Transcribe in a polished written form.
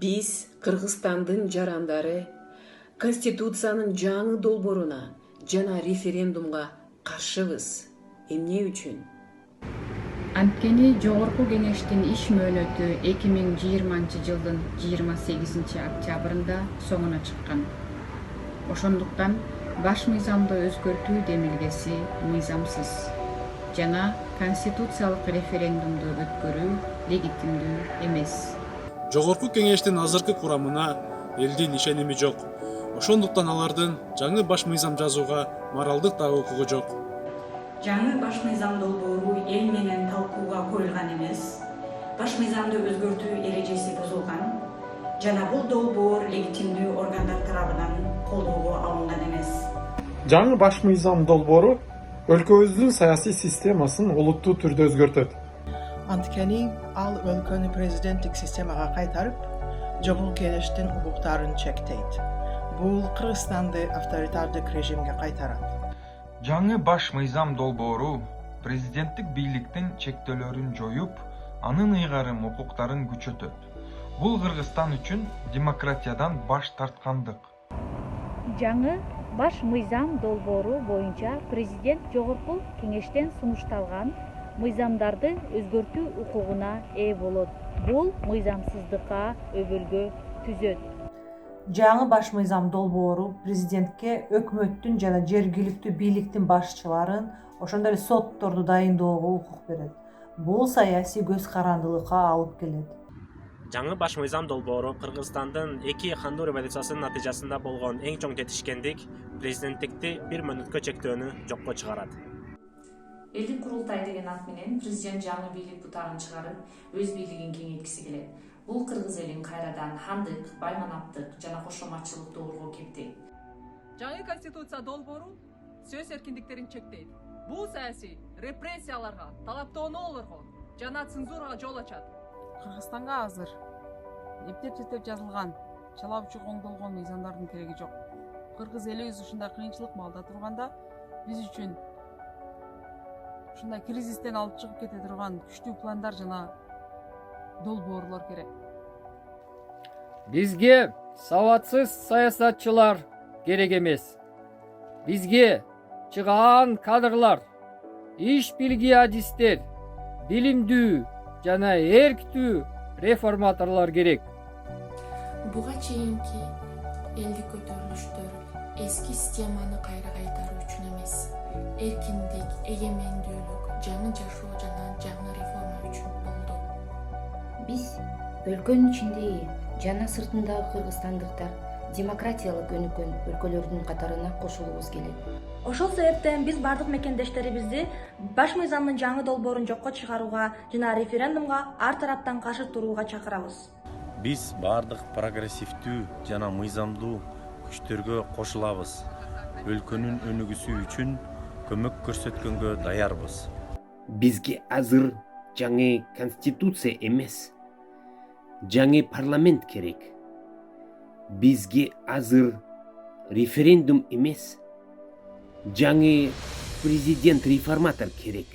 Биз Кыргызстандын жарандары Конституциянын жаңы долбооруна жана референдумга каршыбыз. Эмне үчүн? Анткени Жогорку Кеңештин иш мөөнөтү 2020 жылдын 28 октябрында соңуна чыккан. Ошондуктан баш мыйзамды өзгөртүү демилгеси мыйзамсыз жана конституциялык референдумду өткөрүү легитимдүү эмес. Жогорку Кеңештин азыркы курамына элдин ишеними жок. Ошондуктан алардын жаңы баш мыйзам жазууга моралдык да укугу жок. Жаңы баш мыйзам долбоору эл менен талкууга коюлган эмес. Баш мыйзамды өзгөртүү эрежеси бузулган жана бул долбоор легитимдүү органдар тарабынан колдоого алынган эмес. Жаңы баш мыйзам долбоору өлкөбүздүн саясий системасын олуттуу түрдө өзгөртөт. Анткени ал өлкөнү президенттик системага кайтарып, Жогорку Кеңештин укуктарын чектейт. Бул Кыргызстанды авторитардык режимге кайтарат. Жаңы баш мыйзам долбоору президенттик бийликтин чектөөлөрүн жоюп, анын ыйгарым укуктарын күчөтөт. Бул Кыргызстан үчүн демократиядан баш тарткандык. Жаңы баш мыйзам долбоору боюнча президент Жогорку Кеңештен сунушталган мыйзамдарды өзгөртүү укугуна ээ болот. Бул мыйзамсыздыкка өбөлгө түзөт. Жаңы баш мыйзам долбоору президентке өкмөттүн жана жергиликтүү бийликтин башчыларын, ошондой эле сотторду дайындоого укук берет. Бул саясий көз карандылыкка алып келет. Жаңы баш мыйзам долбоору Кыргызстандын эки кандуу революциясынын натыйжасында болгон эң чоң жетишкендик президенттикти бир мөөнөткө чектөөнү жокко чыгарат. Элдик курултай деген ат менен президент жаңы бийлик бутагын чыгарып, өз бийлигин кеңейткиси келет. Бул кыргыз элин кайрадан хандык, байманаптык жана кошоматчылык доорго кирди. Жаңы конституция долбоору сөз эркиндиктерин чектейт. Бул саясий репрессияларга, талаптоонулорго жана цензурага жол ачат. Кыргызстанга азыр эптеп жазылган, чалаучу коңдолгон мыйзамдардын кереги жок. Кыргыз элибиз ушундай кыйынчылык маалда турганда биз үчүн ушундай кризистен алып чыгып кете турган күчтүү пландар жана долбоорлор керек. Бизге саватсыз саясатчылар керек эмес. Бизге чыгаан кадрлар, иш билги адистер, билимдүү жана эрктүү реформаторлор керек. Буга чейинки элдик көтөрүлүштөр эски системаны кайра кайтаруу үчүн эмес, эркиндик, эгемендүүлүк, жаңы жашоо жана жаңы реформа үчүн болду. Биз өлкөнүн ичиндеги жана сыртындагы кыргызстандыктар демократиялык өнүккөн өлкөлөрдүн катарына кошулубуз келет. Ошол себептен биз бардык мекендештерибизди баш мыйзамдын жаңы долбоорун жокко чыгарууга жана референдумга ар тараптан каршы турууга чакырабыз. Биз бардык прогрессивдүү жана мыйзамдуу күчтөргө кошулабыз. Өлкөнүн өнүгүүсү үчүн көмөк көрсөткөнгө даярбыз. Бизге азыр жаңы конституция эмес, жаңы парламент керек. Бизге азыр референдум эмес, жаңы президент реформатор керек.